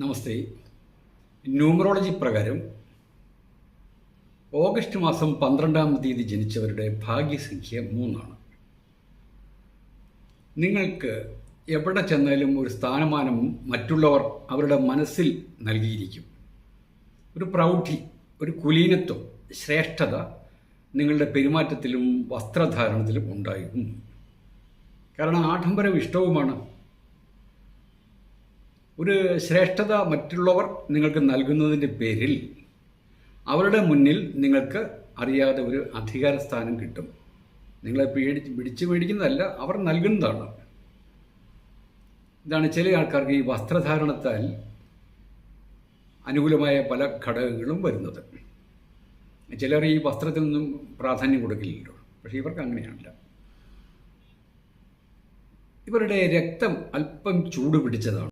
നമസ്തേ. Numerology പ്രകാരം August മാസം 12-ാം തീയതി ജനിച്ചവരുടെ ഭാഗ്യസംഖ്യ 3 ആണ്. നിങ്ങൾക്ക് എവിടെ ചെന്നാലും ഒരു സ്ഥാനമാനം മറ്റുള്ളവർ അവരുടെ മനസ്സിൽ നൽകിയിരിക്കും. ഒരു പ്രൗഢി, ഒരു കുലീനത്വം, ശ്രേഷ്ഠത നിങ്ങളുടെ പെരുമാറ്റത്തിലും വസ്ത്രധാരണത്തിലും ഉണ്ടാകും. കാരണം ആഡംബരം ഇഷ്ടവുമാണ്. ഒരു ശ്രേഷ്ഠത മറ്റുള്ളവർ നിങ്ങൾക്ക് നൽകുന്നതിൻ്റെ പേരിൽ അവരുടെ മുന്നിൽ നിങ്ങൾക്ക് അറിയാതെ ഒരു അധികാര സ്ഥാനം കിട്ടും. നിങ്ങളെ പിടിച്ചു മേടിക്കുന്നതല്ല, അവർ നൽകുന്നതാണ്. ഇതാണ് ചില ആൾക്കാർക്ക് ഈ വസ്ത്രധാരണത്താൽ അനുകൂലമായ പല ഘടകങ്ങളും വരുന്നത്. ചിലർ ഈ വസ്ത്രത്തിനൊന്നും പ്രാധാന്യം കൊടുക്കില്ലല്ലോ, പക്ഷേ ഇവർക്ക് അങ്ങനെയാണല്ല. ഇവരുടെ രക്തം അല്പം ചൂട് പിടിച്ചതാണ്.